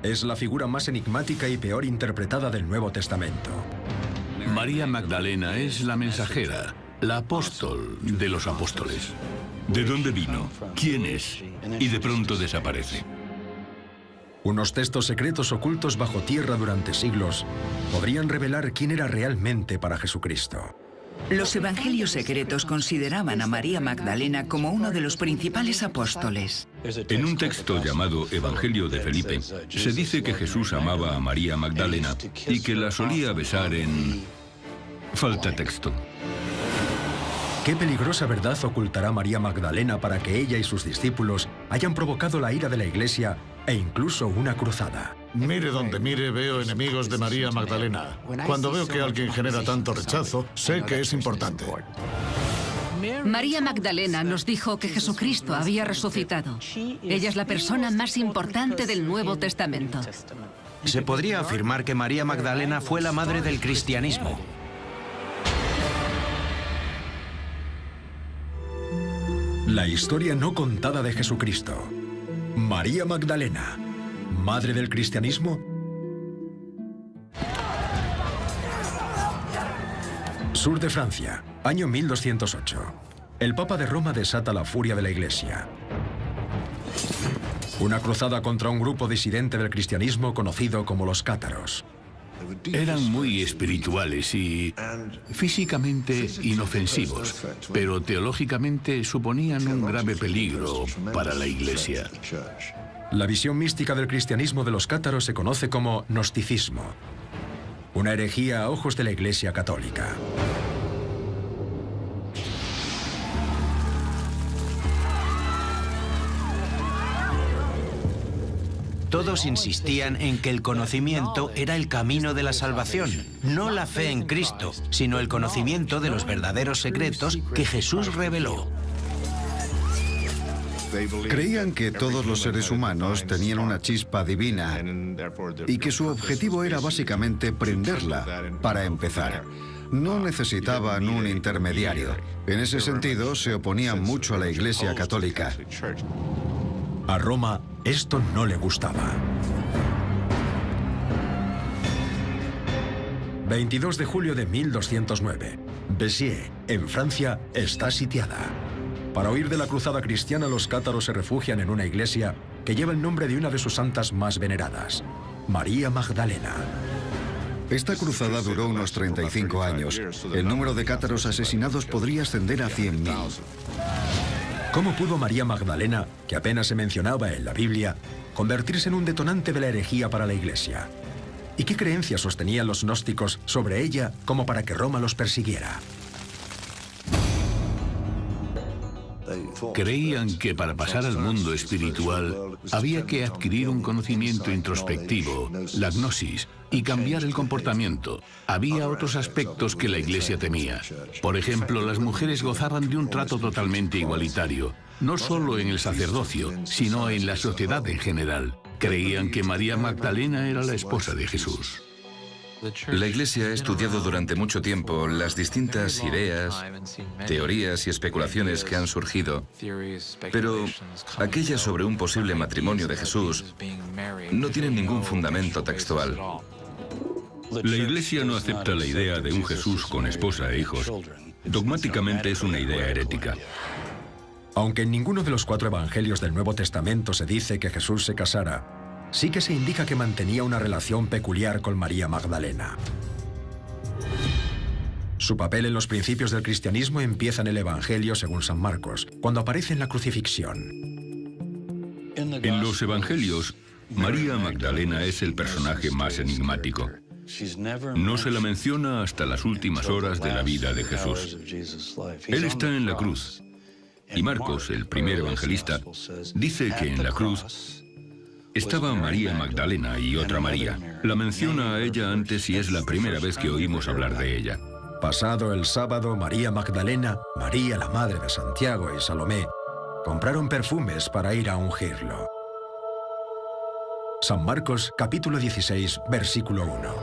Es la figura más enigmática y peor interpretada del Nuevo Testamento. María Magdalena es la mensajera, la apóstol de los apóstoles. ¿De dónde vino? ¿Quién es? Y de pronto desaparece. Unos textos secretos ocultos bajo tierra durante siglos podrían revelar quién era realmente para Jesucristo. Los evangelios secretos consideraban a María Magdalena como uno de los principales apóstoles. En un texto llamado Evangelio de Felipe, se dice que Jesús amaba a María Magdalena y que la solía besar en... Falta texto. ¿Qué peligrosa verdad ocultará María Magdalena para que ella y sus discípulos hayan provocado la ira de la Iglesia e incluso una cruzada? Mire donde mire, veo enemigos de María Magdalena. Cuando veo que alguien genera tanto rechazo, sé que es importante. María Magdalena nos dijo que Jesucristo había resucitado. Ella es la persona más importante del Nuevo Testamento. Se podría afirmar que María Magdalena fue la madre del cristianismo. La historia no contada de Jesucristo. María Magdalena, madre del cristianismo. Sur de Francia, año 1208. El Papa de Roma desata la furia de la Iglesia. Una cruzada contra un grupo disidente del cristianismo conocido como los cátaros. Eran muy espirituales y físicamente inofensivos, pero teológicamente suponían un grave peligro para la Iglesia. La visión mística del cristianismo de los cátaros se conoce como gnosticismo, una herejía a ojos de la Iglesia católica. Todos insistían en que el conocimiento era el camino de la salvación, no la fe en Cristo, sino el conocimiento de los verdaderos secretos que Jesús reveló. Creían que todos los seres humanos tenían una chispa divina y que su objetivo era básicamente prenderla para empezar. No necesitaban un intermediario. En ese sentido, se oponían mucho a la Iglesia católica. A Roma esto no le gustaba. 22 de julio de 1209. Béziers, en Francia, está sitiada. Para huir de la cruzada cristiana, los cátaros se refugian en una iglesia que lleva el nombre de una de sus santas más veneradas, María Magdalena. Esta cruzada duró unos 35 años. El número de cátaros asesinados podría ascender a 100.000. ¿Cómo pudo María Magdalena, que apenas se mencionaba en la Biblia, convertirse en un detonante de la herejía para la Iglesia? ¿Y qué creencias sostenían los gnósticos sobre ella como para que Roma los persiguiera? Creían que para pasar al mundo espiritual había que adquirir un conocimiento introspectivo, la gnosis, y cambiar el comportamiento. Había otros aspectos que la Iglesia temía. Por ejemplo, las mujeres gozaban de un trato totalmente igualitario, no solo en el sacerdocio, sino en la sociedad en general. Creían que María Magdalena era la esposa de Jesús. La Iglesia ha estudiado durante mucho tiempo las distintas ideas, teorías y especulaciones que han surgido, pero aquellas sobre un posible matrimonio de Jesús no tienen ningún fundamento textual. La Iglesia no acepta la idea de un Jesús con esposa e hijos. Dogmáticamente es una idea herética. Aunque en ninguno de los 4 evangelios del Nuevo Testamento se dice que Jesús se casara, sí que se indica que mantenía una relación peculiar con María Magdalena. Su papel en los principios del cristianismo empieza en el Evangelio según San Marcos, cuando aparece en la crucifixión. En los evangelios, María Magdalena es el personaje más enigmático. No se la menciona hasta las últimas horas de la vida de Jesús. Él está en la cruz. Y Marcos, el primer evangelista, dice que en la cruz estaba María Magdalena y otra María. La menciona a ella antes y es la primera vez que oímos hablar de ella. Pasado el sábado, María Magdalena, María la madre de Santiago y Salomé compraron perfumes para ir a ungirlo. San Marcos, capítulo 16, versículo 1.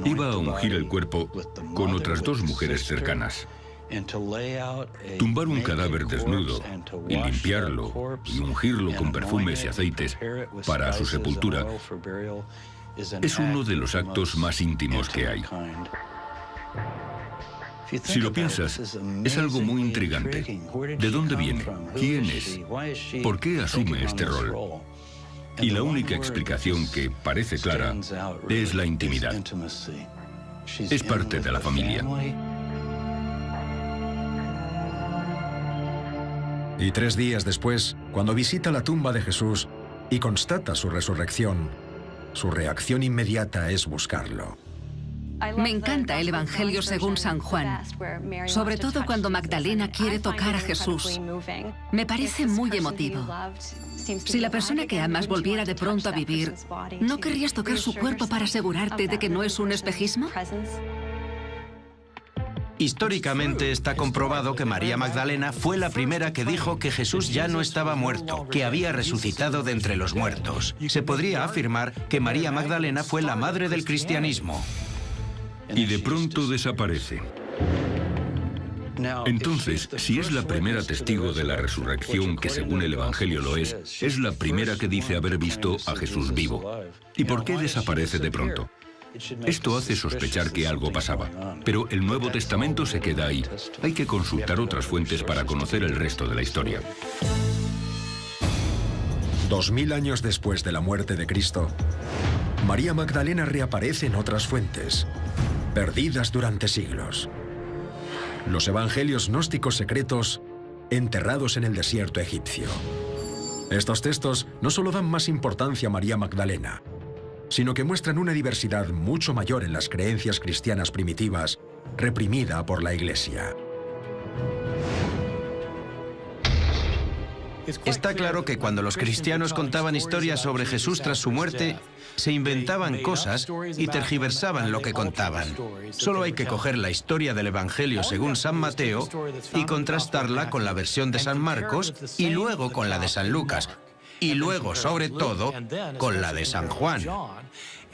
Iba a ungir el cuerpo con otras 2 mujeres cercanas. Tumbar un cadáver desnudo y limpiarlo y ungirlo con perfumes y aceites para su sepultura es uno de los actos más íntimos que hay. Si lo piensas, es algo muy intrigante. ¿De dónde viene? ¿Quién es? ¿Por qué asume este rol? Y la única explicación que parece clara es la intimidad. Es parte de la familia. Y 3 días después, cuando visita la tumba de Jesús y constata su resurrección, su reacción inmediata es buscarlo. Me encanta el Evangelio según San Juan, sobre todo cuando Magdalena quiere tocar a Jesús. Me parece muy emotivo. Si la persona que amas volviera de pronto a vivir, ¿no querrías tocar su cuerpo para asegurarte de que no es un espejismo? Históricamente está comprobado que María Magdalena fue la primera que dijo que Jesús ya no estaba muerto, que había resucitado de entre los muertos. Se podría afirmar que María Magdalena fue la madre del cristianismo. Y de pronto desaparece. Entonces, si es la primera testigo de la resurrección, que según el Evangelio lo es la primera que dice haber visto a Jesús vivo. ¿Y por qué desaparece de pronto? Esto hace sospechar que algo pasaba, pero el Nuevo Testamento se queda ahí. Hay que consultar otras fuentes para conocer el resto de la historia. 2000 años después de la muerte de Cristo, María Magdalena reaparece en otras fuentes, perdidas durante siglos. Los evangelios gnósticos secretos enterrados en el desierto egipcio. Estos textos no solo dan más importancia a María Magdalena, sino que muestran una diversidad mucho mayor en las creencias cristianas primitivas, reprimida por la Iglesia. Está claro que cuando los cristianos contaban historias sobre Jesús tras su muerte, se inventaban cosas y tergiversaban lo que contaban. Solo hay que coger la historia del Evangelio según San Mateo y contrastarla con la versión de San Marcos y luego con la de San Lucas. Y luego, sobre todo, con la de San Juan.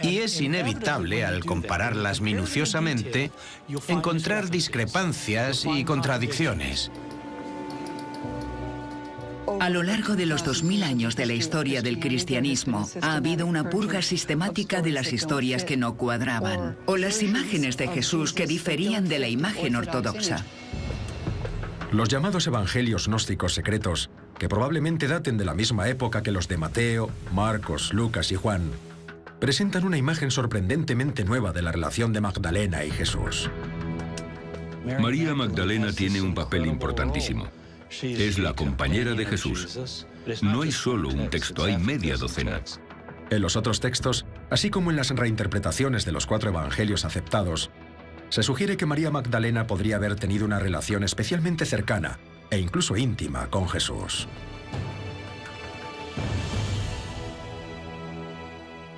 Y es inevitable, al compararlas minuciosamente, encontrar discrepancias y contradicciones. A lo largo de los 2000 años de la historia del cristianismo, ha habido una purga sistemática de las historias que no cuadraban, o las imágenes de Jesús que diferían de la imagen ortodoxa. Los llamados evangelios gnósticos secretos, que probablemente daten de la misma época que los de Mateo, Marcos, Lucas y Juan, presentan una imagen sorprendentemente nueva de la relación de Magdalena y Jesús. María Magdalena tiene un papel importantísimo. Es la compañera de Jesús. No hay solo un texto, hay media docena. En los otros textos, así como en las reinterpretaciones de los 4 evangelios aceptados, se sugiere que María Magdalena podría haber tenido una relación especialmente cercana e incluso íntima con Jesús.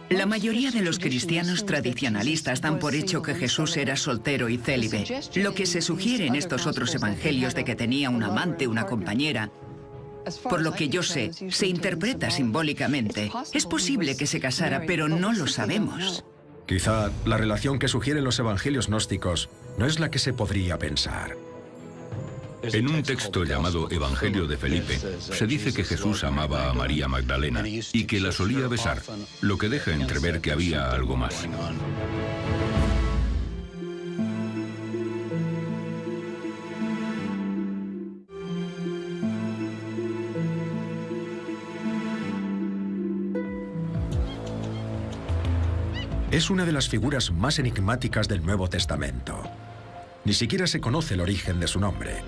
La mayoría de los cristianos tradicionalistas dan por hecho que Jesús era soltero y célibe. Lo que se sugiere en estos otros evangelios de que tenía un amante, una compañera, por lo que yo sé, se interpreta simbólicamente. Es posible que se casara, pero no lo sabemos. Quizá la relación que sugieren los evangelios gnósticos no es la que se podría pensar. En un texto llamado Evangelio de Felipe, se dice que Jesús amaba a María Magdalena y que la solía besar, lo que deja entrever que había algo más. Es una de las figuras más enigmáticas del Nuevo Testamento. Ni siquiera se conoce el origen de su nombre.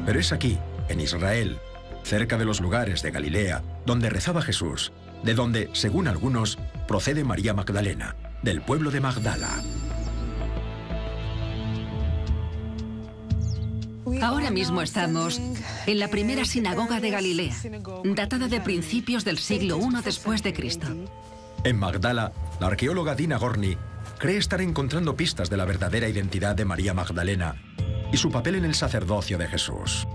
Pero es aquí, en Israel, cerca de los lugares de Galilea, donde rezaba Jesús, de donde, según algunos, procede María Magdalena, del pueblo de Magdala. Ahora mismo estamos en la primera sinagoga de Galilea, datada de principios del siglo I después de Cristo. En Magdala, la arqueóloga Dina Gorni cree estar encontrando pistas de la verdadera identidad de María Magdalena y su papel en el sacerdocio de Jesús.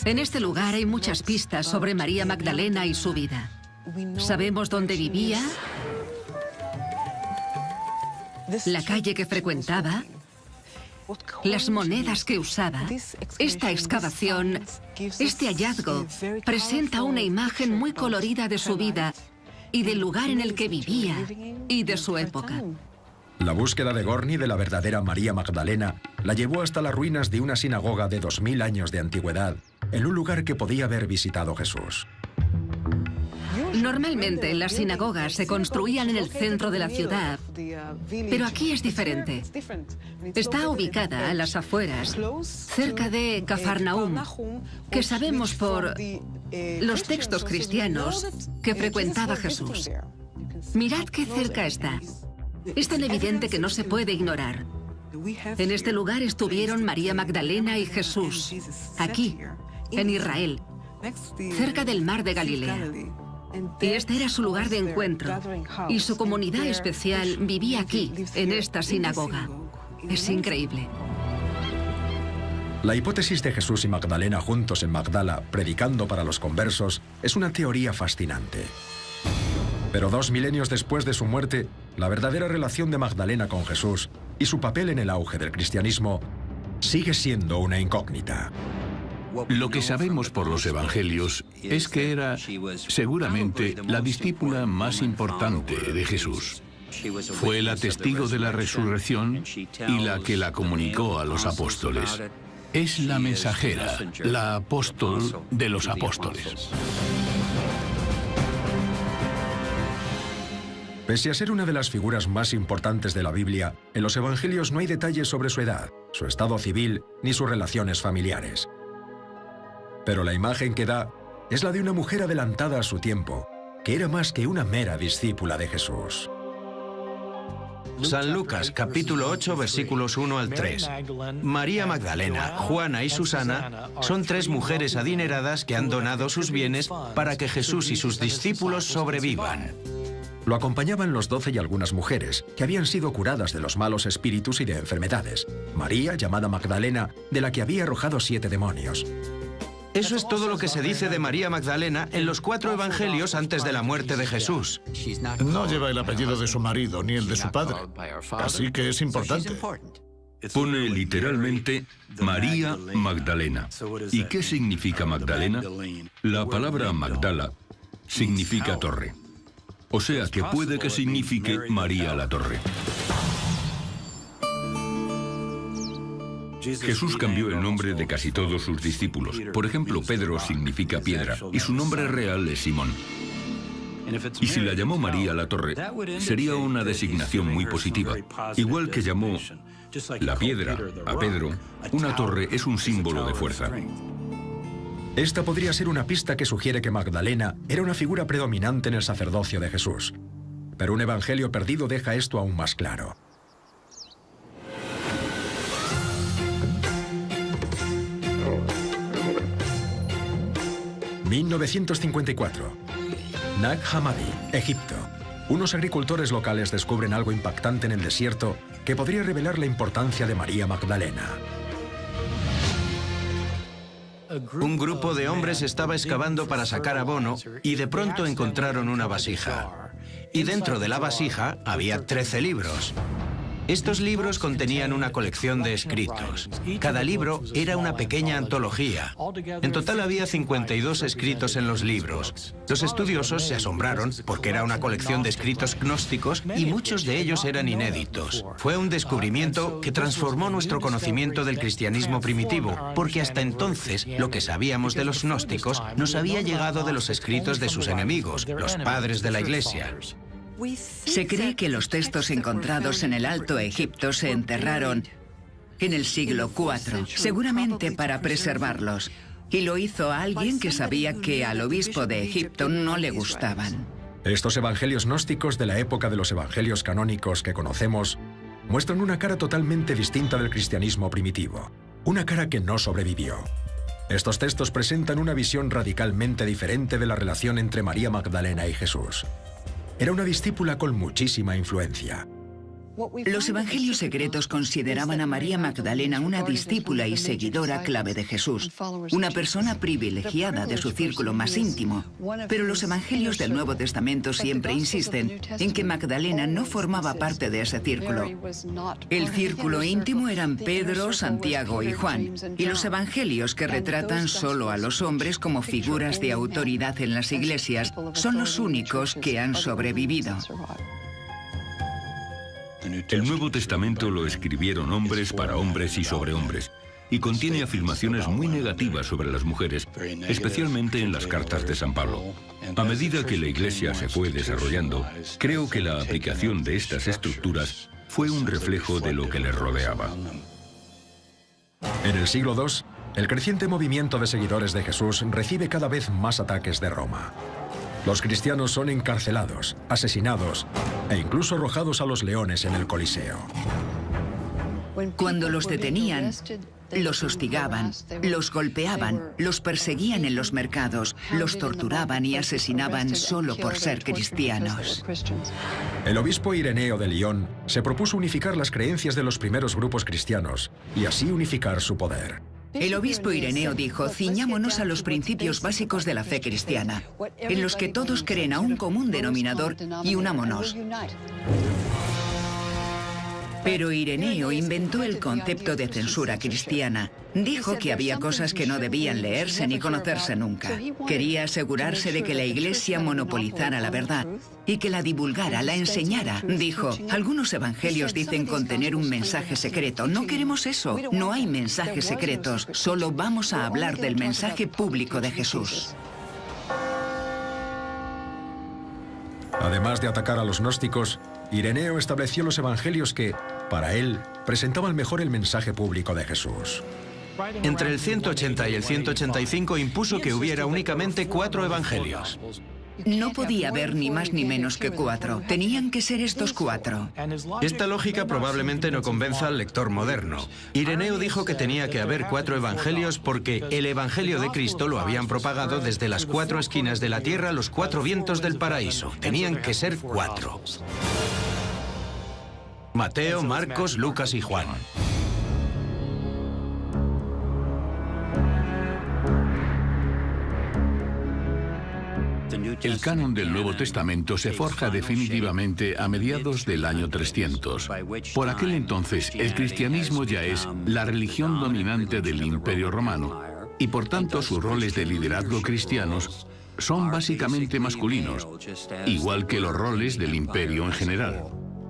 En este lugar hay muchas pistas sobre María Magdalena y su vida. Sabemos dónde vivía, la calle que frecuentaba las monedas que usaba. Esta excavación, este hallazgo, presenta una imagen muy colorida de su vida y del lugar en el que vivía y de su época. La búsqueda de Gorny de la verdadera María Magdalena la llevó hasta las ruinas de una sinagoga de 2000 años de antigüedad, en un lugar que podía haber visitado Jesús. Normalmente las sinagogas se construían en el centro de la ciudad, pero aquí es diferente. Está ubicada a las afueras, cerca de Cafarnaúm, que sabemos por los textos cristianos que frecuentaba Jesús. Mirad qué cerca está. Es tan evidente que no se puede ignorar. En este lugar estuvieron María Magdalena y Jesús, aquí, en Israel, cerca del mar de Galilea. Y este era su lugar de encuentro, y su comunidad especial vivía aquí, en esta sinagoga. Es increíble. La hipótesis de Jesús y Magdalena juntos en Magdala, predicando para los conversos, es una teoría fascinante. Pero 2 milenios después de su muerte, la verdadera relación de Magdalena con Jesús y su papel en el auge del cristianismo sigue siendo una incógnita. Lo que sabemos por los evangelios es que era seguramente la discípula más importante de Jesús. Fue la testigo de la resurrección y la que la comunicó a los apóstoles. Es la mensajera, la apóstol de los apóstoles. Pese a ser una de las figuras más importantes de la Biblia, en los evangelios no hay detalles sobre su edad, su estado civil ni sus relaciones familiares. Pero la imagen que da es la de una mujer adelantada a su tiempo, que era más que una mera discípula de Jesús. San Lucas, capítulo 8, versículos 1 al 3. María Magdalena, Juana y Susana son 3 mujeres adineradas que han donado sus bienes para que Jesús y sus discípulos sobrevivan. Lo acompañaban los 12 y algunas mujeres, que habían sido curadas de los malos espíritus y de enfermedades. María, llamada Magdalena, de la que había arrojado 7 demonios. Eso es todo lo que se dice de María Magdalena en los 4 evangelios antes de la muerte de Jesús. No lleva el apellido de su marido ni el de su padre, así que es importante. Pone literalmente María Magdalena. ¿Y qué significa Magdalena? La palabra Magdala significa torre. O sea que puede que signifique María la torre. Jesús cambió el nombre de casi todos sus discípulos. Por ejemplo, Pedro significa piedra y su nombre real es Simón. Y si la llamó María la torre, sería una designación muy positiva. Igual que llamó la piedra a Pedro, una torre es un símbolo de fuerza. Esta podría ser una pista que sugiere que Magdalena era una figura predominante en el sacerdocio de Jesús. Pero un evangelio perdido deja esto aún más claro. ...1954... Nag Hammadi, Egipto. Unos agricultores locales descubren algo impactante en el desierto que podría revelar la importancia de María Magdalena. Un grupo de hombres estaba excavando para sacar abono y de pronto encontraron una vasija. Y dentro de la vasija había 13 libros. Estos libros contenían una colección de escritos. Cada libro era una pequeña antología. En total había 52 escritos en los libros. Los estudiosos se asombraron porque era una colección de escritos gnósticos y muchos de ellos eran inéditos. Fue un descubrimiento que transformó nuestro conocimiento del cristianismo primitivo, porque hasta entonces lo que sabíamos de los gnósticos nos había llegado de los escritos de sus enemigos, los padres de la Iglesia. Se cree que los textos encontrados en el Alto Egipto se enterraron en el siglo IV, seguramente para preservarlos. Y lo hizo alguien que sabía que al obispo de Egipto no le gustaban. Estos evangelios gnósticos de la época de los evangelios canónicos que conocemos muestran una cara totalmente distinta del cristianismo primitivo, una cara que no sobrevivió. Estos textos presentan una visión radicalmente diferente de la relación entre María Magdalena y Jesús. Era una discípula con muchísima influencia. Los evangelios secretos consideraban a María Magdalena una discípula y seguidora clave de Jesús, una persona privilegiada de su círculo más íntimo. Pero los evangelios del Nuevo Testamento siempre insisten en que Magdalena no formaba parte de ese círculo. El círculo íntimo eran Pedro, Santiago y Juan, y los evangelios que retratan solo a los hombres como figuras de autoridad en las iglesias son los únicos que han sobrevivido. El Nuevo Testamento lo escribieron hombres para hombres y sobre hombres, y contiene afirmaciones muy negativas sobre las mujeres, especialmente en las cartas de San Pablo. A medida que la Iglesia se fue desarrollando, creo que la aplicación de estas estructuras fue un reflejo de lo que les rodeaba. En el siglo II, el creciente movimiento de seguidores de Jesús recibe cada vez más ataques de Roma. Los cristianos son encarcelados, asesinados e incluso arrojados a los leones en el Coliseo. Cuando los detenían, los hostigaban, los golpeaban, los perseguían en los mercados, los torturaban y asesinaban solo por ser cristianos. El obispo Ireneo de Lyon se propuso unificar las creencias de los primeros grupos cristianos y así unificar su poder. El obispo Ireneo dijo: ciñámonos a los principios básicos de la fe cristiana, en los que todos creen a un común denominador y unámonos. Pero Ireneo inventó el concepto de censura cristiana. Dijo que había cosas que no debían leerse ni conocerse nunca. Quería asegurarse de que la Iglesia monopolizara la verdad y que la divulgara, la enseñara. Dijo: algunos evangelios dicen contener un mensaje secreto. No queremos eso. No hay mensajes secretos. Solo vamos a hablar del mensaje público de Jesús. Además de atacar a los gnósticos, Ireneo estableció los evangelios que, para él, presentaban mejor el mensaje público de Jesús. Entre el 180 y el 185 impuso que hubiera únicamente 4 evangelios. No podía haber ni más ni menos que 4. Tenían que ser estos 4. Esta lógica probablemente no convenza al lector moderno. Ireneo dijo que tenía que haber 4 evangelios porque el evangelio de Cristo lo habían propagado desde las 4 esquinas de la tierra a los 4 vientos del paraíso. Tenían que ser 4. Mateo, Marcos, Lucas y Juan. El canon del Nuevo Testamento se forja definitivamente a mediados del año 300. Por aquel entonces, el cristianismo ya es la religión dominante del Imperio Romano, y por tanto sus roles de liderazgo cristianos son básicamente masculinos, igual que los roles del imperio en general.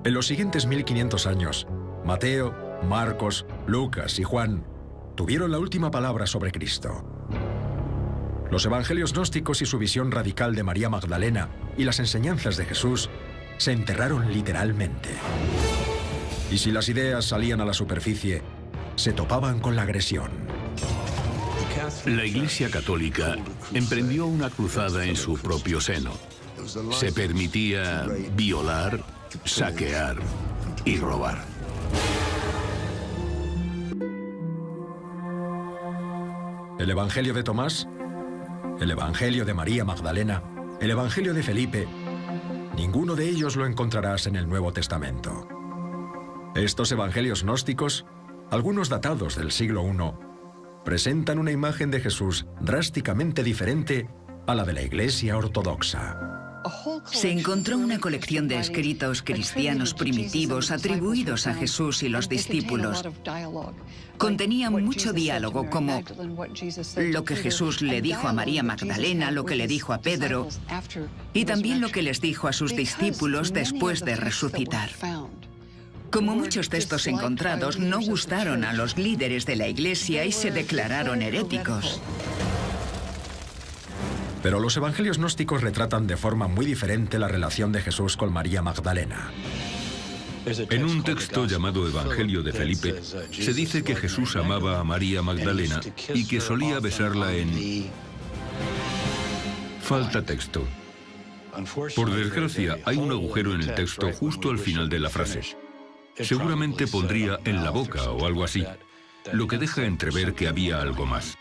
En los siguientes 1500 años, Mateo, Marcos, Lucas y Juan tuvieron la última palabra sobre Cristo. Los evangelios gnósticos y su visión radical de María Magdalena y las enseñanzas de Jesús se enterraron literalmente. Y si las ideas salían a la superficie, se topaban con la agresión. La Iglesia Católica emprendió una cruzada en su propio seno. Se permitía violar, saquear y robar. El Evangelio de Tomás, el Evangelio de María Magdalena, el Evangelio de Felipe, ninguno de ellos lo encontrarás en el Nuevo Testamento. Estos evangelios gnósticos, algunos datados del siglo I, presentan una imagen de Jesús drásticamente diferente a la de la Iglesia ortodoxa. Se encontró una colección de escritos cristianos primitivos atribuidos a Jesús y los discípulos. Contenían mucho diálogo, como lo que Jesús le dijo a María Magdalena, lo que le dijo a Pedro, y también lo que les dijo a sus discípulos después de resucitar. Como muchos textos encontrados no gustaron a los líderes de la Iglesia y se declararon heréticos. Pero los evangelios gnósticos retratan de forma muy diferente la relación de Jesús con María Magdalena. En un texto llamado Evangelio de Felipe, se dice que Jesús amaba a María Magdalena y que solía besarla en... Falta texto. Por desgracia, hay un agujero en el texto justo al final de la frase. Seguramente pondría en la boca o algo así, lo que deja entrever que había algo más.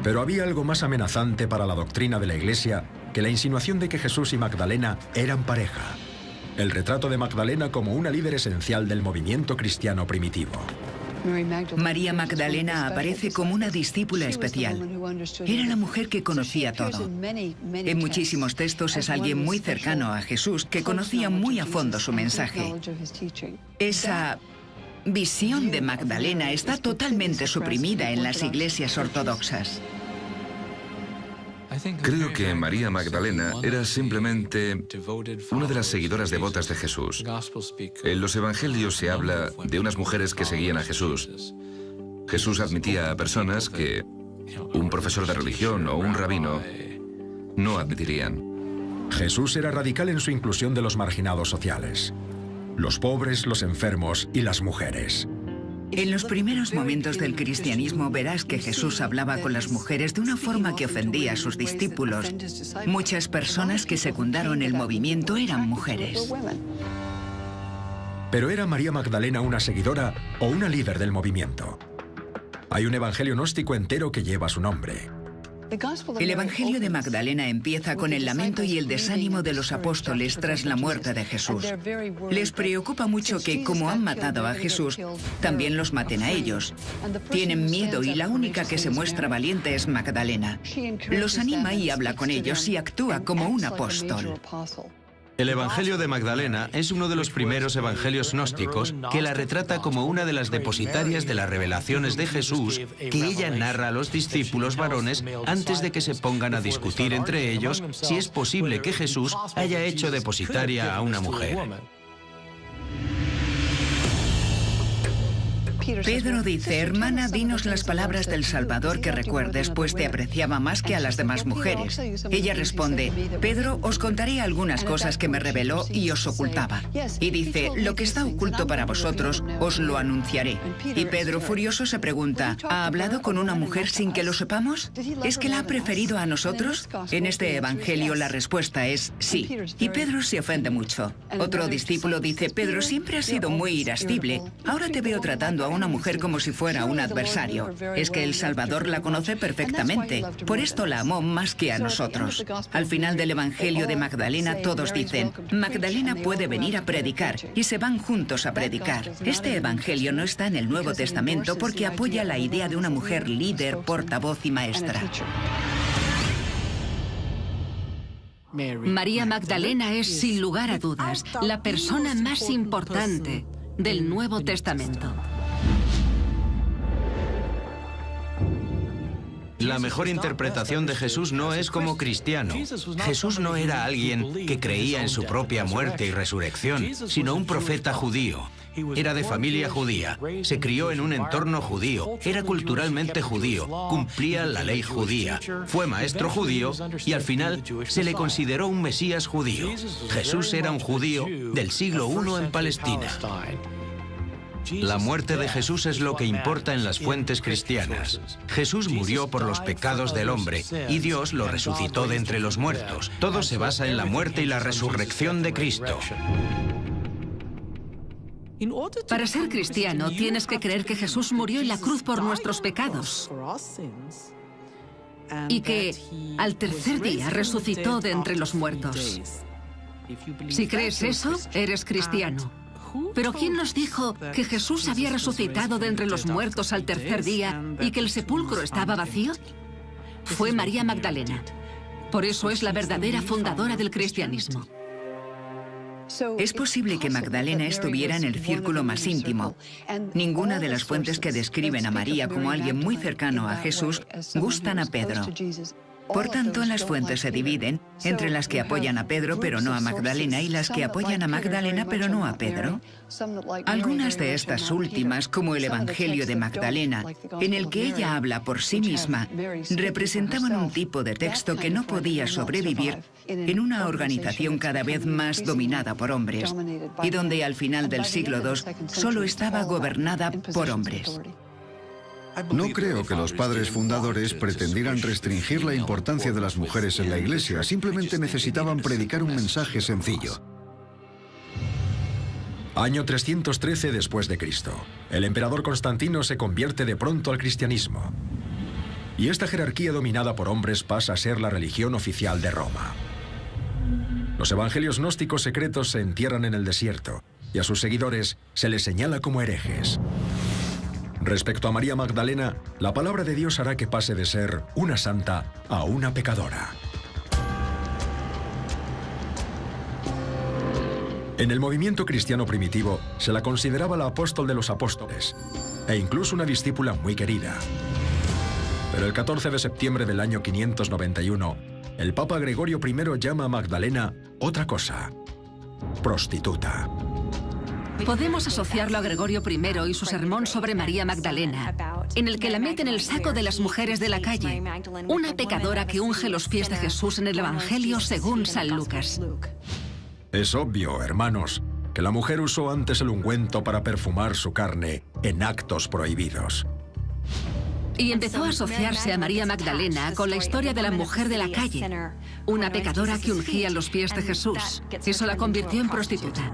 Pero había algo más amenazante para la doctrina de la Iglesia que la insinuación de que Jesús y Magdalena eran pareja. el retrato de Magdalena como una líder esencial del movimiento cristiano primitivo. María Magdalena aparece como una discípula especial. Era la mujer que conocía todo. En muchísimos textos es alguien muy cercano a Jesús, que conocía muy a fondo su mensaje. Esa visión de Magdalena está totalmente suprimida en las iglesias ortodoxas. Creo que María Magdalena era simplemente una de las seguidoras devotas de Jesús. En los evangelios se habla de unas mujeres que seguían a Jesús. Jesús admitía a personas que un profesor de religión o un rabino no admitirían. Jesús era radical en su inclusión de los marginados sociales: los pobres, los enfermos y las mujeres. En los primeros momentos del cristianismo verás que Jesús hablaba con las mujeres de una forma que ofendía a sus discípulos. Muchas personas que secundaron el movimiento eran mujeres. ¿Pero era María Magdalena una seguidora o una líder del movimiento? Hay un evangelio gnóstico entero que lleva su nombre. El Evangelio de Magdalena empieza con el lamento y el desánimo de los apóstoles tras la muerte de Jesús. Les preocupa mucho que, como han matado a Jesús, también los maten a ellos. Tienen miedo y la única que se muestra valiente es Magdalena. Los anima y habla con ellos y actúa como un apóstol. El Evangelio de Magdalena es uno de los primeros evangelios gnósticos que la retrata como una de las depositarias de las revelaciones de Jesús que ella narra a los discípulos varones antes de que se pongan a discutir entre ellos si es posible que Jesús haya hecho depositaria a una mujer. Pedro dice: hermana, dinos las palabras del Salvador que recuerdes, pues te apreciaba más que a las demás mujeres. Ella responde: Pedro, os contaré algunas cosas que me reveló y os ocultaba. Y dice: lo que está oculto para vosotros, os lo anunciaré. Y Pedro, furioso, se pregunta: ¿ha hablado con una mujer sin que lo sepamos? ¿Es que la ha preferido a nosotros? En este evangelio la respuesta es sí. Y Pedro se ofende mucho. Otro discípulo dice: Pedro, siempre has sido muy irascible. Ahora te veo tratando a una mujer como si fuera un adversario. Es que el Salvador la conoce perfectamente. Por esto la amó más que a nosotros. Al final del Evangelio de Magdalena todos dicen: Magdalena puede venir a predicar, y se van juntos a predicar. Este Evangelio no está en el Nuevo Testamento porque apoya la idea de una mujer líder, portavoz y maestra. María Magdalena es, sin lugar a dudas, la persona más importante del Nuevo Testamento. La mejor interpretación de Jesús no es como cristiano. Jesús no era alguien que creía en su propia muerte y resurrección, sino un profeta judío. Era de familia judía, se crió en un entorno judío, era culturalmente judío, cumplía la ley judía, fue maestro judío y al final se le consideró un Mesías judío. Jesús era un judío del siglo I en Palestina. La muerte de Jesús es lo que importa en las fuentes cristianas. Jesús murió por los pecados del hombre y Dios lo resucitó de entre los muertos. Todo se basa en la muerte y la resurrección de Cristo. Para ser cristiano, tienes que creer que Jesús murió en la cruz por nuestros pecados y que al tercer día resucitó de entre los muertos. Si crees eso, eres cristiano. Pero ¿quién nos dijo que Jesús había resucitado de entre los muertos al tercer día y que el sepulcro estaba vacío? Fue María Magdalena. Por eso es la verdadera fundadora del cristianismo. Es posible que Magdalena estuviera en el círculo más íntimo. Ninguna de las fuentes que describen a María como alguien muy cercano a Jesús gustan a Pedro. Por tanto, las fuentes se dividen entre las que apoyan a Pedro pero no a Magdalena y las que apoyan a Magdalena pero no a Pedro. Algunas de estas últimas, como el Evangelio de Magdalena, en el que ella habla por sí misma, representaban un tipo de texto que no podía sobrevivir en una organización cada vez más dominada por hombres y donde al final del siglo II solo estaba gobernada por hombres. No creo que los padres fundadores pretendieran restringir la importancia de las mujeres en la Iglesia. Simplemente necesitaban predicar un mensaje sencillo. Año 313 después de Cristo. El emperador Constantino se convierte de pronto al cristianismo. Y esta jerarquía dominada por hombres pasa a ser la religión oficial de Roma. Los evangelios gnósticos secretos se entierran en el desierto y a sus seguidores se les señala como herejes. Respecto a María Magdalena, la palabra de Dios hará que pase de ser una santa a una pecadora. En el movimiento cristiano primitivo se la consideraba la apóstol de los apóstoles e incluso una discípula muy querida. Pero el 14 de septiembre del año 591, el Papa Gregorio I llama a Magdalena otra cosa: prostituta. Podemos asociarlo a Gregorio I y su sermón sobre María Magdalena, en el que la mete en el saco de las mujeres de la calle, una pecadora que unge los pies de Jesús en el Evangelio según San Lucas. Es obvio, hermanos, que la mujer usó antes el ungüento para perfumar su carne en actos prohibidos. Y empezó a asociarse a María Magdalena con la historia de la mujer de la calle, una pecadora que ungía los pies de Jesús. Eso la convirtió en prostituta.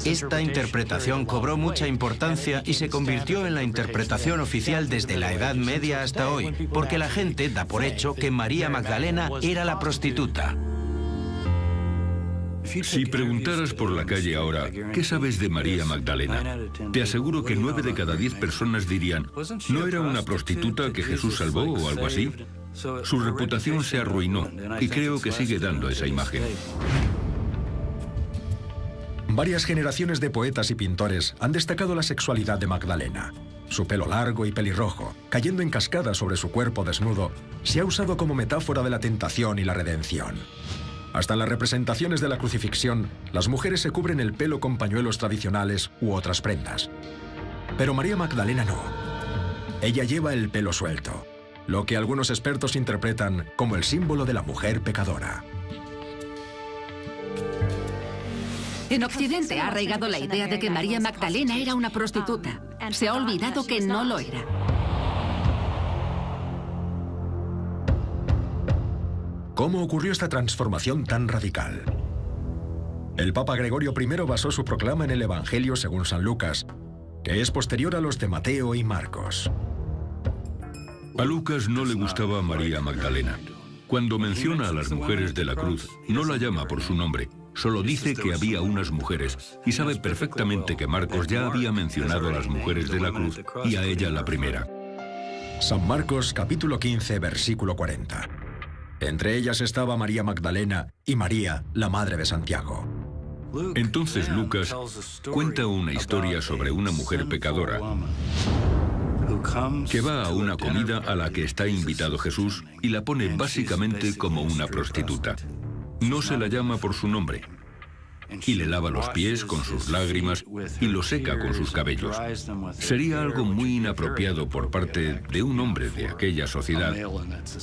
Esta interpretación cobró mucha importancia y se convirtió en la interpretación oficial desde la Edad Media hasta hoy, porque la gente da por hecho que María Magdalena era la prostituta. Si preguntaras por la calle ahora, ¿qué sabes de María Magdalena? Te aseguro que 9 de cada 10 personas dirían, ¿no era una prostituta que Jesús salvó o algo así? Su reputación se arruinó y creo que sigue dando esa imagen. Varias generaciones de poetas y pintores han destacado la sexualidad de Magdalena. Su pelo largo y pelirrojo, cayendo en cascada sobre su cuerpo desnudo, se ha usado como metáfora de la tentación y la redención. Hasta en las representaciones de la crucifixión, las mujeres se cubren el pelo con pañuelos tradicionales u otras prendas. Pero María Magdalena no. Ella lleva el pelo suelto, lo que algunos expertos interpretan como el símbolo de la mujer pecadora. En Occidente ha arraigado la idea de que María Magdalena era una prostituta. Se ha olvidado que no lo era. ¿Cómo ocurrió esta transformación tan radical? El Papa Gregorio I basó su proclama en el Evangelio según San Lucas, que es posterior a los de Mateo y Marcos. A Lucas no le gustaba María Magdalena. Cuando menciona a las mujeres de la cruz, no la llama por su nombre. Solo dice que había unas mujeres y sabe perfectamente que Marcos ya había mencionado a las mujeres de la cruz y a ella la primera. San Marcos, capítulo 15, versículo 40. Entre ellas estaba María Magdalena y María, la madre de Santiago. Entonces Lucas cuenta una historia sobre una mujer pecadora que va a una comida a la que está invitado Jesús y la pone básicamente como una prostituta. No se la llama por su nombre y le lava los pies con sus lágrimas y los seca con sus cabellos. Sería algo muy inapropiado por parte de un hombre de aquella sociedad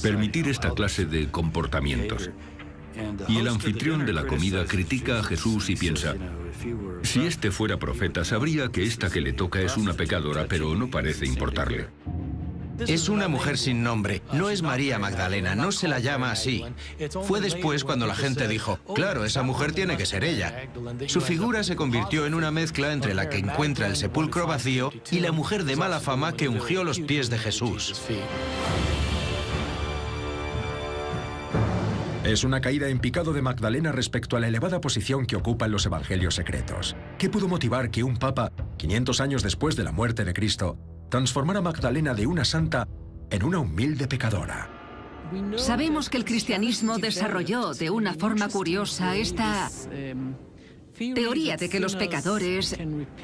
permitir esta clase de comportamientos. Y el anfitrión de la comida critica a Jesús y piensa, si este fuera profeta sabría que esta que le toca es una pecadora, pero no parece importarle. Es una mujer sin nombre, no es María Magdalena, no se la llama así. Fue después cuando la gente dijo, claro, esa mujer tiene que ser ella. Su figura se convirtió en una mezcla entre la que encuentra el sepulcro vacío y la mujer de mala fama que ungió los pies de Jesús. Es una caída en picado de Magdalena respecto a la elevada posición que ocupa en los evangelios secretos. ¿Qué pudo motivar que un papa, 500 años después de la muerte de Cristo, transformara a Magdalena de una santa en una humilde pecadora? Sabemos que el cristianismo desarrolló de una forma curiosa esta teoría de que los pecadores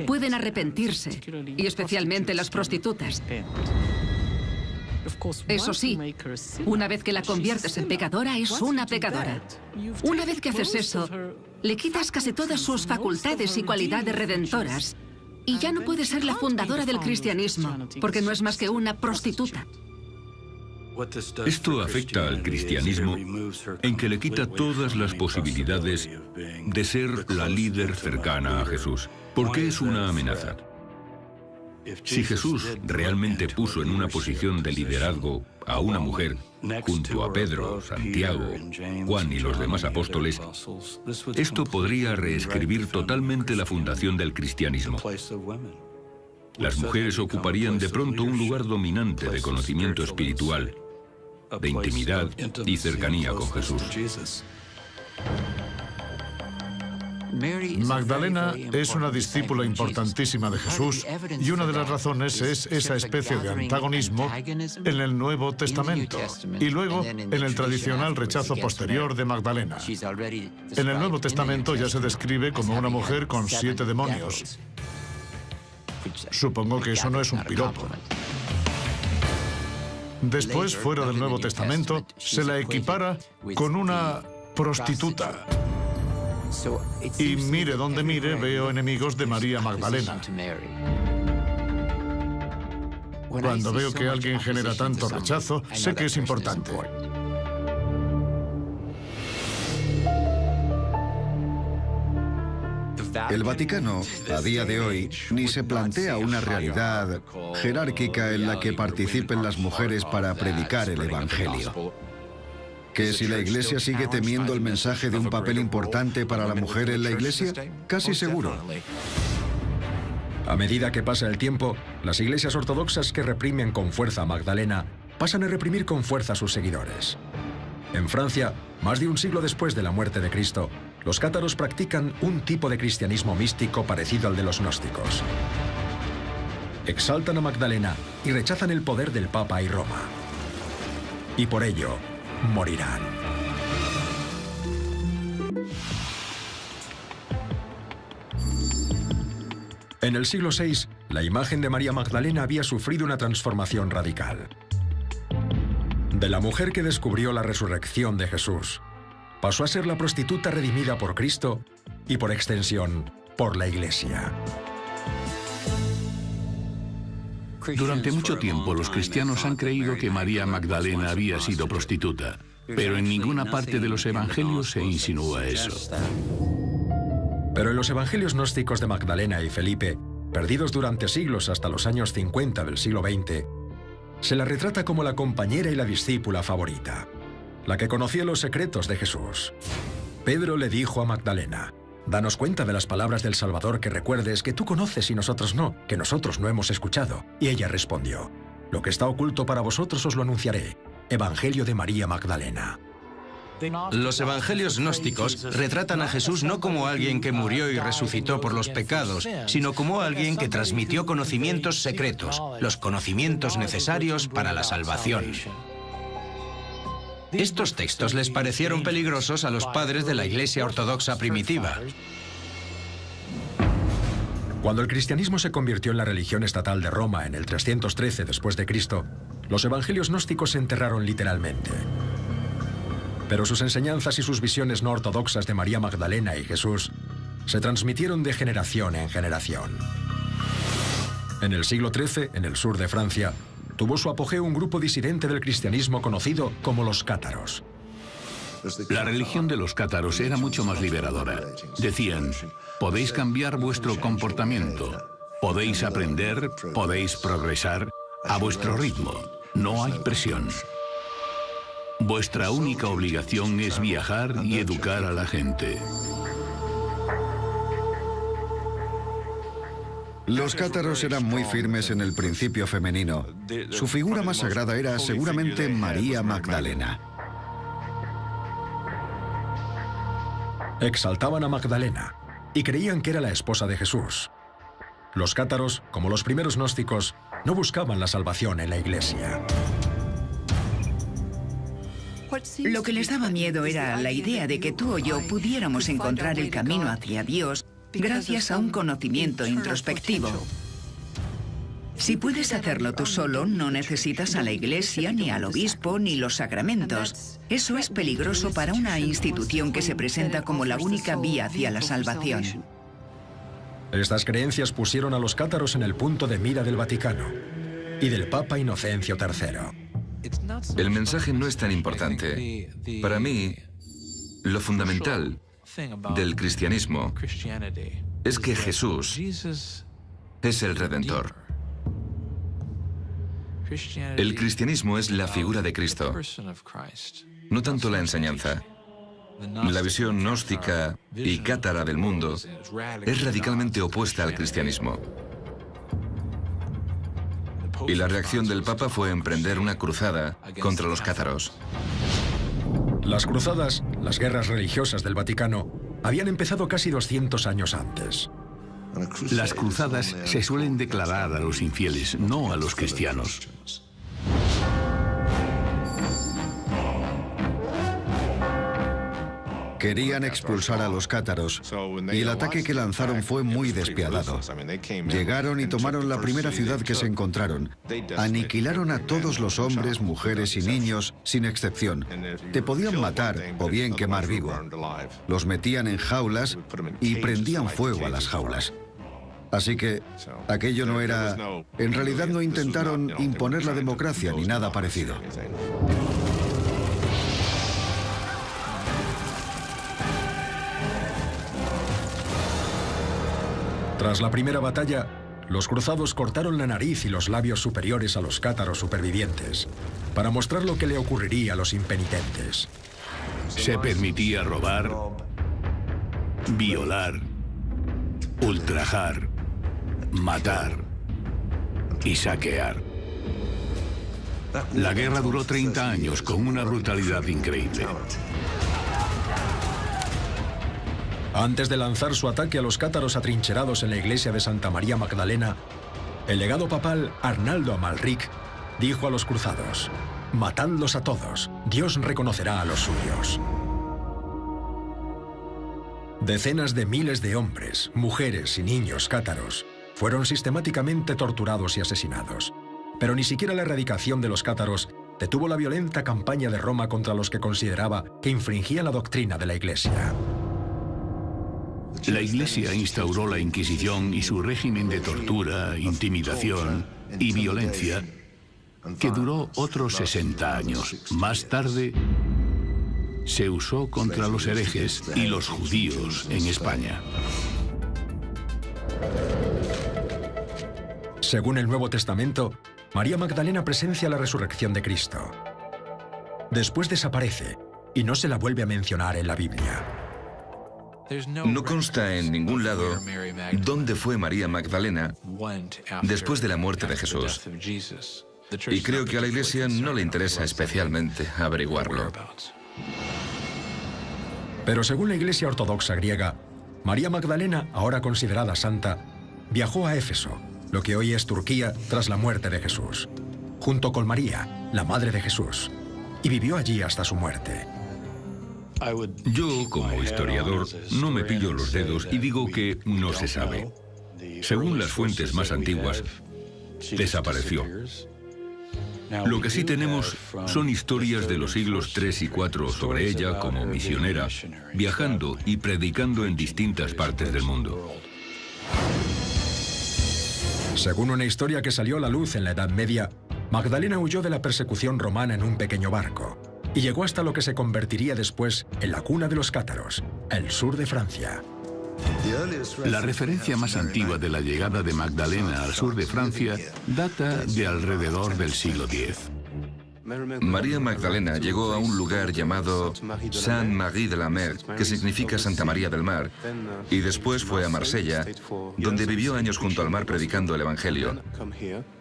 pueden arrepentirse, y especialmente las prostitutas. Eso sí, una vez que la conviertes en pecadora, es una pecadora. Una vez que haces eso, le quitas casi todas sus facultades y cualidades redentoras, y ya no puede ser la fundadora del cristianismo, porque no es más que una prostituta. Esto afecta al cristianismo en que le quita todas las posibilidades de ser la líder cercana a Jesús, porque es una amenaza. Si Jesús realmente puso en una posición de liderazgo a una mujer, junto a Pedro, Santiago, Juan y los demás apóstoles, esto podría reescribir totalmente la fundación del cristianismo. Las mujeres ocuparían de pronto un lugar dominante de conocimiento espiritual, de intimidad y cercanía con Jesús. Magdalena es una discípula importantísima de Jesús y una de las razones es esa especie de antagonismo en el Nuevo Testamento y luego en el tradicional rechazo posterior de Magdalena. En el Nuevo Testamento ya se describe como una mujer con 7 demonios. Supongo que eso no es un piropo. Después, fuera del Nuevo Testamento, se la equipara con una prostituta. Y mire donde mire, veo enemigos de María Magdalena. Cuando veo que alguien genera tanto rechazo, sé que es importante. El Vaticano, a día de hoy, ni se plantea una realidad jerárquica en la que participen las mujeres para predicar el Evangelio. ¿Que si la Iglesia sigue temiendo el mensaje de un papel importante para la mujer en la Iglesia? Casi seguro. A medida que pasa el tiempo, las iglesias ortodoxas que reprimen con fuerza a Magdalena pasan a reprimir con fuerza a sus seguidores. En Francia, más de un siglo después de la muerte de Cristo, los cátaros practican un tipo de cristianismo místico parecido al de los gnósticos. Exaltan a Magdalena y rechazan el poder del Papa y Roma. Y por ello, morirán. En el siglo VI, la imagen de María Magdalena había sufrido una transformación radical. De la mujer que descubrió la resurrección de Jesús, pasó a ser la prostituta redimida por Cristo y, por extensión, por la Iglesia. Durante mucho tiempo los cristianos han creído que María Magdalena había sido prostituta, pero en ninguna parte de los evangelios se insinúa eso. Pero en los evangelios gnósticos de Magdalena y Felipe, perdidos durante siglos hasta los años 50 del siglo XX, se la retrata como la compañera y la discípula favorita, la que conocía los secretos de Jesús. Pedro le dijo a Magdalena: «Danos cuenta de las palabras del Salvador que recuerdes que tú conoces y nosotros no, que nosotros no hemos escuchado». Y ella respondió: «Lo que está oculto para vosotros os lo anunciaré». Evangelio de María Magdalena. Los evangelios gnósticos retratan a Jesús no como alguien que murió y resucitó por los pecados, sino como alguien que transmitió conocimientos secretos, los conocimientos necesarios para la salvación. Estos textos les parecieron peligrosos a los padres de la Iglesia ortodoxa primitiva. Cuando el cristianismo se convirtió en la religión estatal de Roma en el 313 después de Cristo, los evangelios gnósticos se enterraron literalmente. Pero sus enseñanzas y sus visiones no ortodoxas de María Magdalena y Jesús se transmitieron de generación en generación. En el siglo XIII, en el sur de Francia, tuvo su apogeo un grupo disidente del cristianismo conocido como los cátaros. La religión de los cátaros era mucho más liberadora. Decían: podéis cambiar vuestro comportamiento, podéis aprender, podéis progresar a vuestro ritmo, no hay presión. Vuestra única obligación es viajar y educar a la gente. Los cátaros eran muy firmes en el principio femenino. Su figura más sagrada era seguramente María Magdalena. Exaltaban a Magdalena y creían que era la esposa de Jesús. Los cátaros, como los primeros gnósticos, no buscaban la salvación en la Iglesia. Lo que les daba miedo era la idea de que tú o yo pudiéramos encontrar el camino hacia Dios gracias a un conocimiento introspectivo. Si puedes hacerlo tú solo, no necesitas a la Iglesia, ni al obispo, ni los sacramentos. Eso es peligroso para una institución que se presenta como la única vía hacia la salvación. Estas creencias pusieron a los cátaros en el punto de mira del Vaticano y del Papa Inocencio III. El mensaje no es tan importante. Para mí, lo fundamental del cristianismo es que Jesús es el Redentor. El cristianismo es la figura de Cristo, no tanto la enseñanza. La visión gnóstica y cátara del mundo es radicalmente opuesta al cristianismo. Y la reacción del Papa fue emprender una cruzada contra los cátaros. Las cruzadas, las guerras religiosas del Vaticano, habían empezado casi 200 años antes. Las cruzadas se suelen declarar a los infieles, no a los cristianos. Querían expulsar a los cátaros y el ataque que lanzaron fue muy despiadado. Llegaron y tomaron la primera ciudad que se encontraron. Aniquilaron a todos los hombres, mujeres y niños, sin excepción. Te podían matar o bien quemar vivo. Los metían en jaulas y prendían fuego a las jaulas. Así que aquello no era... En realidad no intentaron imponer la democracia ni nada parecido. Tras la primera batalla, los cruzados cortaron la nariz y los labios superiores a los cátaros supervivientes, para mostrar lo que le ocurriría a los impenitentes. Se permitía robar, violar, ultrajar, matar y saquear. La guerra duró 30 años con una brutalidad increíble. Antes de lanzar su ataque a los cátaros atrincherados en la iglesia de Santa María Magdalena, el legado papal Arnaldo Amalric dijo a los cruzados: «Matadlos a todos, Dios reconocerá a los suyos». Decenas de miles de hombres, mujeres y niños cátaros fueron sistemáticamente torturados y asesinados. Pero ni siquiera la erradicación de los cátaros detuvo la violenta campaña de Roma contra los que consideraba que infringían la doctrina de la Iglesia. La Iglesia instauró la Inquisición y su régimen de tortura, intimidación y violencia, que duró otros 60 años. Más tarde, se usó contra los herejes y los judíos en España. Según el Nuevo Testamento, María Magdalena presencia la resurrección de Cristo. Después desaparece y no se la vuelve a mencionar en la Biblia. No consta en ningún lado dónde fue María Magdalena después de la muerte de Jesús. Y creo que a la Iglesia no le interesa especialmente averiguarlo. Pero según la Iglesia Ortodoxa griega, María Magdalena, ahora considerada santa, viajó a Éfeso, lo que hoy es Turquía, tras la muerte de Jesús, junto con María, la madre de Jesús, y vivió allí hasta su muerte. Yo, como historiador, no me pillo los dedos y digo que no se sabe. Según las fuentes más antiguas, desapareció. Lo que sí tenemos son historias de los siglos III y IV sobre ella como misionera, viajando y predicando en distintas partes del mundo. Según una historia que salió a la luz en la Edad Media, Magdalena huyó de la persecución romana en un pequeño barco y llegó hasta lo que se convertiría después en la cuna de los cátaros, el sur de Francia. La referencia más antigua de la llegada de Magdalena al sur de Francia data de alrededor del siglo X. María Magdalena llegó a un lugar llamado Sainte-Marie de la Mer, que significa Santa María del Mar, y después fue a Marsella, donde vivió años junto al mar predicando el Evangelio.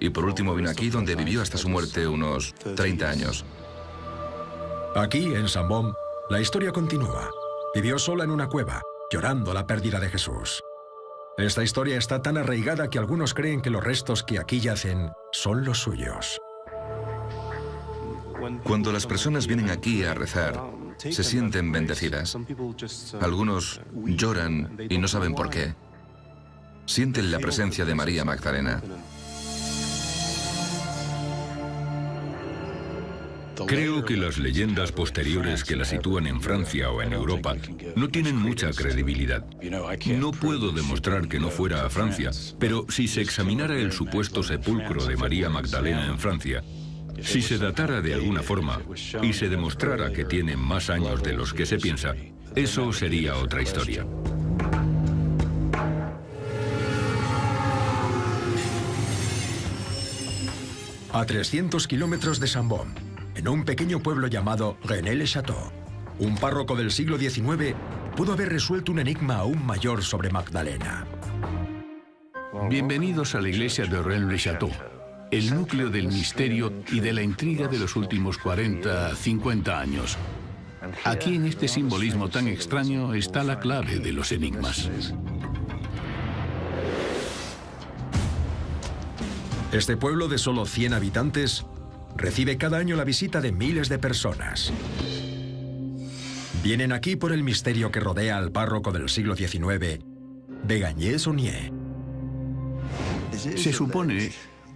Y por último vino aquí, donde vivió hasta su muerte unos 30 años. Aquí, en Sambón, la historia continúa. Vivió sola en una cueva, llorando la pérdida de Jesús. Esta historia está tan arraigada que algunos creen que los restos que aquí yacen son los suyos. Cuando las personas vienen aquí a rezar, se sienten bendecidas. Algunos lloran y no saben por qué. Sienten la presencia de María Magdalena. Creo que las leyendas posteriores que la sitúan en Francia o en Europa no tienen mucha credibilidad. No puedo demostrar que no fuera a Francia, pero si se examinara el supuesto sepulcro de María Magdalena en Francia, si se datara de alguna forma y se demostrara que tiene más años de los que se piensa, eso sería otra historia. A 300 kilómetros de Sambón, en un pequeño pueblo llamado Rennes-le-Château, un párroco del siglo XIX pudo haber resuelto un enigma aún mayor sobre Magdalena. Bienvenidos a la iglesia de Rennes-le-Château, el núcleo del misterio y de la intriga de los últimos 40, 50 años. Aquí en este simbolismo tan extraño está la clave de los enigmas. Este pueblo de solo 100 habitantes recibe cada año la visita de miles de personas. Vienen aquí por el misterio que rodea al párroco del siglo XIX, Begagné-Saunier. Se supone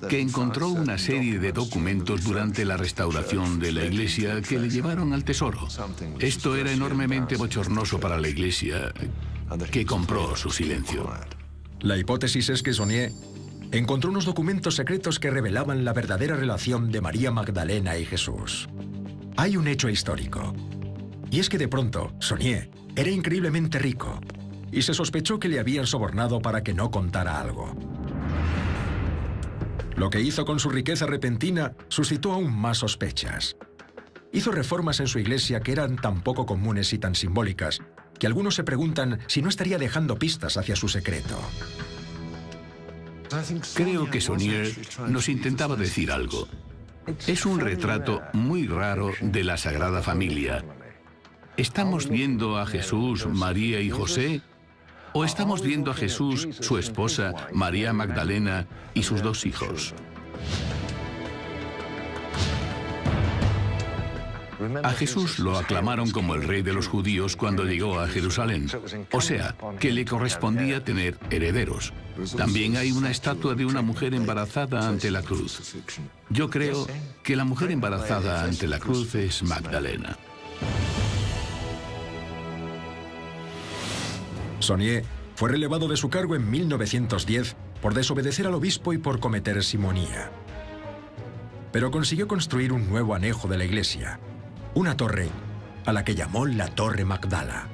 que encontró una serie de documentos durante la restauración de la iglesia que le llevaron al tesoro. Esto era enormemente bochornoso para la iglesia, que compró su silencio. La hipótesis es que Saunier encontró unos documentos secretos que revelaban la verdadera relación de María Magdalena y Jesús. Hay un hecho histórico, y es que de pronto Saunier era increíblemente rico, y se sospechó que le habían sobornado para que no contara algo. Lo que hizo con su riqueza repentina suscitó aún más sospechas. Hizo reformas en su iglesia que eran tan poco comunes y tan simbólicas que algunos se preguntan si no estaría dejando pistas hacia su secreto. Creo que Saunier nos intentaba decir algo. Es un retrato muy raro de la Sagrada Familia. ¿Estamos viendo a Jesús, María y José? ¿O estamos viendo a Jesús, su esposa, María Magdalena y sus 2 hijos? A Jesús lo aclamaron como el rey de los judíos cuando llegó a Jerusalén, o sea, que le correspondía tener herederos. También hay una estatua de una mujer embarazada ante la cruz. Yo creo que la mujer embarazada ante la cruz es Magdalena. Saunier fue relevado de su cargo en 1910 por desobedecer al obispo y por cometer simonía. Pero consiguió construir un nuevo anejo de la iglesia, una torre a la que llamó la Torre Magdala.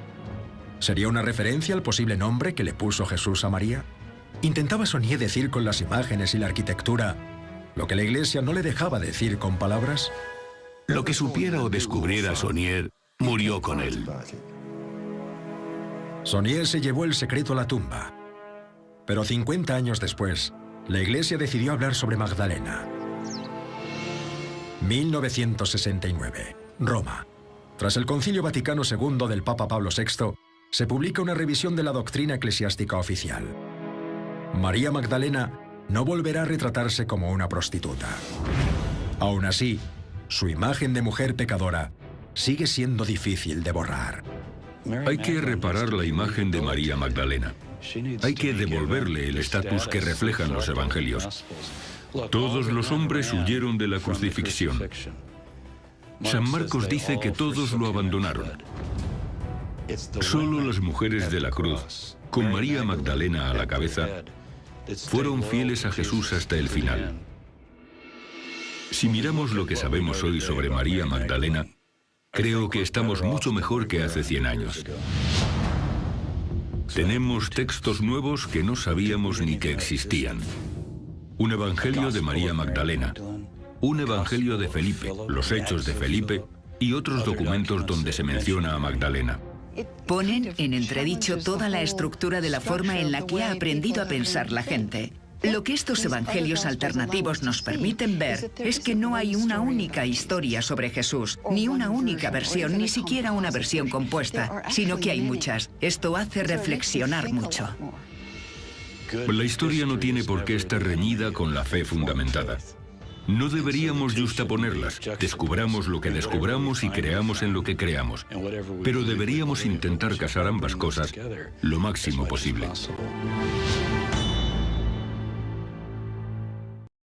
¿Sería una referencia al posible nombre que le puso Jesús a María? ¿Intentaba Saunier decir con las imágenes y la arquitectura lo que la iglesia no le dejaba decir con palabras? Lo que supiera o descubriera Saunier murió con él. Saunier se llevó el secreto a la tumba. Pero 50 años después, la iglesia decidió hablar sobre Magdalena. 1969, Roma. Tras el Concilio Vaticano II del Papa Pablo VI, se publica una revisión de la doctrina eclesiástica oficial. María Magdalena no volverá a retratarse como una prostituta. Aún así, su imagen de mujer pecadora sigue siendo difícil de borrar. Hay que reparar la imagen de María Magdalena. Hay que devolverle el estatus que reflejan los evangelios. Todos los hombres huyeron de la crucifixión. San Marcos dice que todos lo abandonaron. Solo las mujeres de la cruz, con María Magdalena a la cabeza, fueron fieles a Jesús hasta el final. Si miramos lo que sabemos hoy sobre María Magdalena, creo que estamos mucho mejor que hace 100 años. Tenemos textos nuevos que no sabíamos ni que existían. Un evangelio de María Magdalena, un evangelio de Felipe, los hechos de Felipe y otros documentos donde se menciona a Magdalena. Ponen en entredicho toda la estructura de la forma en la que ha aprendido a pensar la gente. Lo que estos evangelios alternativos nos permiten ver es que no hay una única historia sobre Jesús, ni una única versión, ni siquiera una versión compuesta, sino que hay muchas. Esto hace reflexionar mucho. La historia no tiene por qué estar reñida con la fe fundamentada. No deberíamos justaponerlas. Descubramos lo que descubramos y creamos en lo que creamos. Pero deberíamos intentar casar ambas cosas lo máximo posible.